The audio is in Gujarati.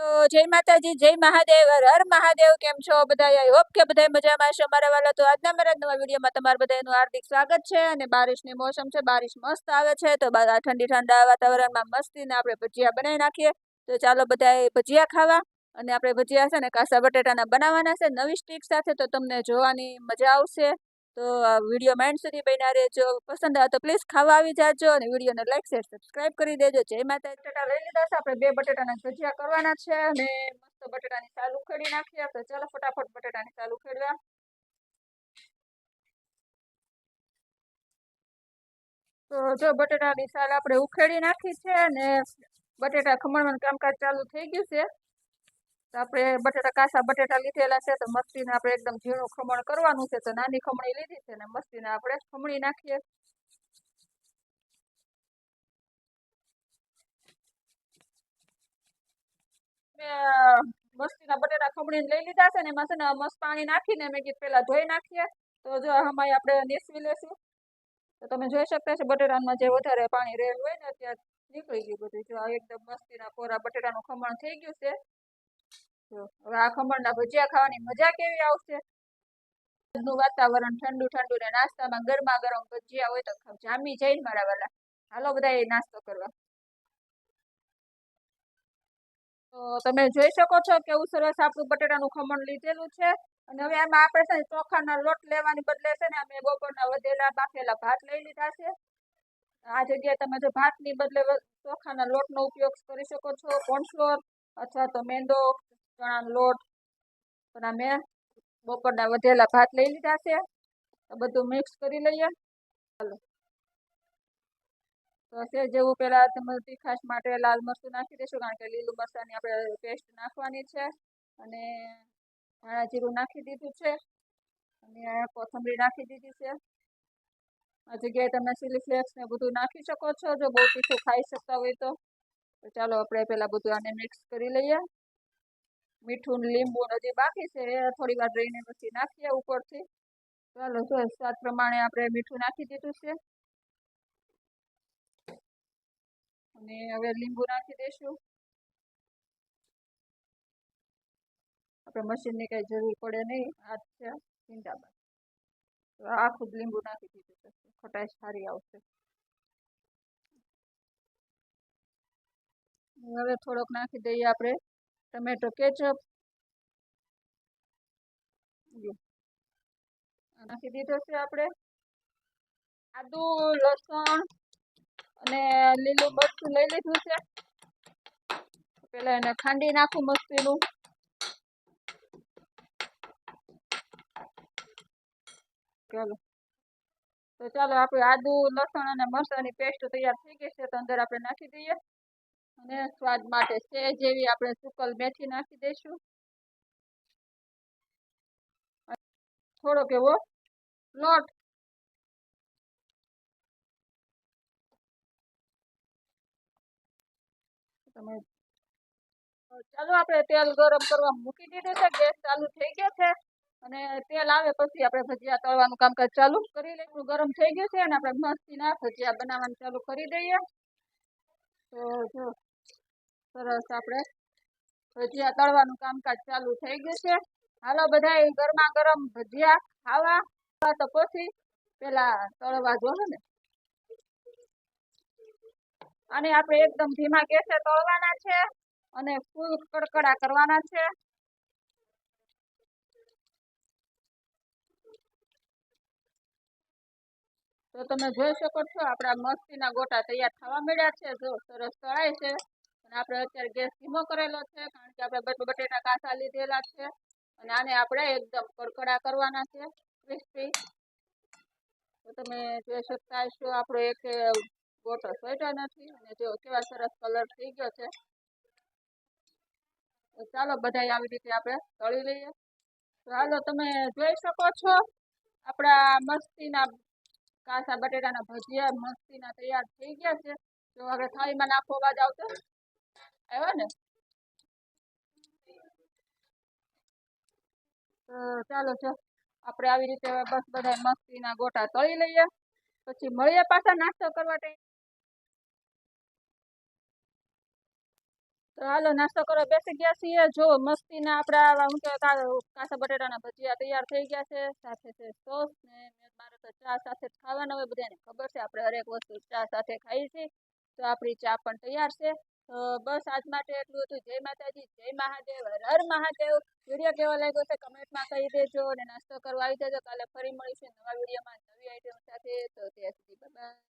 તો જય માતાજી, જય મહાદેવ, હર હર મહાદેવ. કેમ છો બધા? આઈ હોપ કે બધા મજામાં છો. મારા વાલા, તો આજના મારા નવા વિડીયોમાં તમારું બધાનું હાર્દિક સ્વાગત છે. અને બારિશની મોસમ છે, બારિશ મસ્ત આવે છે, તો ઠંડી ઠંડા વાતાવરણમાં મસ્તીને આપણે ભજીયા બનાવી નાખીએ. તો ચાલો બધા ભજીયા ખાવા. અને આપણે ભજીયા છે ને કાસા બટેટાના બનાવવાના છે, નવી સ્ટીક સાથે. તો તમને જોવાની મજા આવશે. તો વિડીયો માઇન્ડ સુધી બન્યા રહેજો. પસંદ આવે તો પ્લીઝ ખાવા આવી જાજો, અને વિડીયોને લાઈક શેર સબસ્ક્રાઇબ કરી દેજો. જય માતા. બટેટા લઈ લીધા છે આપણે, 2 બટેટાના ભજીયા કરવાના છે. અને મસ્ત બટેટાની સાલ ઉખેડી નાખીએ. તો ચાલો ફટાફટ બટેટાની સાલ ઉખેડવા. તો જો બટેટાની સાલ આપણે ઉખેડી નાખી છે, અને બટેટા ખમણવાનું કામકાજ ચાલુ થઈ ગયું છે. તો આપણે બટેટા કાસા બટેટા લીધેલા છે, તો મસ્તીને આપણે એકદમ ઝીણું ખમણ કરવાનું છે. તો નાની ખમણી લીધી છે, ને મસ્તીને આપણે ખમણી નાખીએ. મસ્તીના બટેટા ખમણીને લઈ લીધા છે, ને એમાં છે ને મસ્ત પાણી નાખીને મેં કીધું પેલા ધોઈ નાખીએ. તો જો આમાં આપણે નેસવી લેશું. તો તમે જોઈ શકતા છો બટેટામાં જે વધારે પાણી રહેલું હોય ને ત્યાં નીકળી ગયું બધું. જો આ એકદમ મસ્તીના કોરા બટેટાનું ખમણ થઈ ગયું છે. જો હવે આ ખમણના ભજીયા ખાવાની મજા કેવી આવશે. વાતાવરણ ઠંડુ ઠંડુ ને નાસ્તામાં ગરમા ગરમ ભજીયા હોય તો જામી જઈને મારા વાલા. હાલો બધા એ નાસ્તો કરવા. તો તમે જોઈ શકો છો કેવું સરસ આપણું બટેટાનું ખમણ લીધેલું છે. અને હવે આમાં આપણે છે ને ચોખાના લોટ લેવાની બદલે છે ને અમે બપોરના વધેલા બાફેલા ભાત લઈ લીધા છે. આ જગ્યાએ તમે જો ભાતની બદલે ચોખાના લોટનો ઉપયોગ કરી શકો છો, કોર્નફ્લોર અથવા તો મેંદો, ચણાનો લોટ. પણ અમે બપોરના વધેલા ભાત લઈ લીધા છે. તો બધું મિક્સ કરી લઈએ. ચાલો તો છે જેવું પેલા તમે તીખાશ માટે લાલ મરચું નાખી દેશું, કારણ કે લીલું મરચાની આપણે પેસ્ટ નાખવાની છે. અને ધાણા જીરું નાખી દીધું છે, અને કોથમરી નાખી દીધી છે. આ જગ્યાએ તમે ચીલી ફ્લેક્સ ને બધું નાખી શકો છો, જો બહુ તીખું ખાઈ શકતા હોય તો. ચાલો આપણે પેલા બધું આને મિક્સ કરી લઈએ. મીઠું લીંબુ હજી બાકી છે, એ થોડી વાર રહીને પછી નાખીએ ઉપરથી. ચાલો જો સ્વાદ પ્રમાણે આપણે મીઠું નાખી દીધું છે. અને હવે લીંબુ નાખી દઈશું. આપણે મશીનની કઈ જરૂર પડે નહીં, આ છે જિંદાબાદ. તો આખું જ લીંબુ નાખી દીધું છે, ખટાશ સારી આવશે. હવે થોડોક નાખી દઈએ આપણે ટમેટો કેચઅપ. નાખી દીધો છે આપણે આદુ, લસણ અને લીલું મરચું લઈ લીધું છે. પેલા એને ખાંડી નાખું મસ્તીનું. ચાલો તો ચાલો આપણે આદુ, લસણ અને મરચાની પેસ્ટ તૈયાર થઈ ગઈ છે. તો અંદર આપણે નાખી દઈએ. અને સ્વાદ માટે છે જેવી આપણે સુકલ મેથી નાખી દઈશું. થોડોક એવો લોટ. તમે ચાલો આપણે તેલ ગરમ કરવા મૂકી દીધું છે, ગેસ ચાલુ થઈ ગયો છે. અને તેલ આવે પછી આપણે ભજીયા તળવાનું કામકાજ ચાલુ કરી લઈશું. ગરમ થઈ ગયું છે, અને આપણે મસ્તીના ભજીયા બનાવવાનું ચાલુ કરી દઈએ. તો જો સરસ આપણે ભજીયા તળવાનું કામકાજ ચાલુ થઈ ગયું છે. હાલો બધા ગરમા ગરમ ભજીયા ખાવા. તો પછી પેલા તળવા જો ને, અને આપણે એકદમ ધીમા ગેસે તળવાના છે, અને ફૂલ કડકડા કરવાના છે. તો તમે જોઈ શકો છો આપણા મસ્તીના ગોટા તૈયાર થવા મળ્યા છે. જો સરસ તળાય છે. અને આપણે અત્યારે ગેસ ધીમો કરેલો છે, કારણ કે આપણે બટેટા કાચા લીધેલા છે. અને આને આપણે એકદમ કડકડા કરવાના છે, ક્રિસ્પી. તો તમે જોઈ શકતા છો આપણો એક ગોટો સોટ્યો નથી. અને જો કેવા સરસ કલર થઈ ગયો છે. તો ચાલો બધા આવી રીતે આપણે તળી લઈએ. તો હાલો તમે જોઈ શકો છો આપણા મસ્તીના કાચા બટેટાના ભજીયા મસ્તીના તૈયાર થઈ ગયા છે. તો હવે થાળીમાં નાખો, અવાજ આવતો આવ્યો ને. તો ચાલો જો આપણે આવી રીતે બસ બધા મસ્તીના ગોટા તળી લઈએ. પછી મળીએ પાછા નાસ્તો કરવા ટાઈમ. તો હાલો નાસ્તો કરો બેસી ગયા છીએ. જો મસ્તીના આપડા આવા હું કે કાચા બટેટાના ભજીયા તૈયાર થઈ ગયા છે. સાથે છે સોસ ને મારે તો ચા સાથે જ ખાવાના હોય, બધાને ખબર છે આપણે હરેક વસ્તુ ચા સાથે ખાઈએ છીએ. તો આપણી ચા પણ તૈયાર છે. તો બસ આજ માટે એટલું હતું. જય માતાજી, જય મહાદેવ, હર હર મહાદેવ. વિડીયો કેવો લાગ્યો છે કમેન્ટમાં કહી દેજો અને નાસ્તો કરવા આવી જજો. કાલે ફરી મળીશું નવા વિડીયોમાં નવી આઈટમ સાથે. તો ત્યાં સુધી બાય.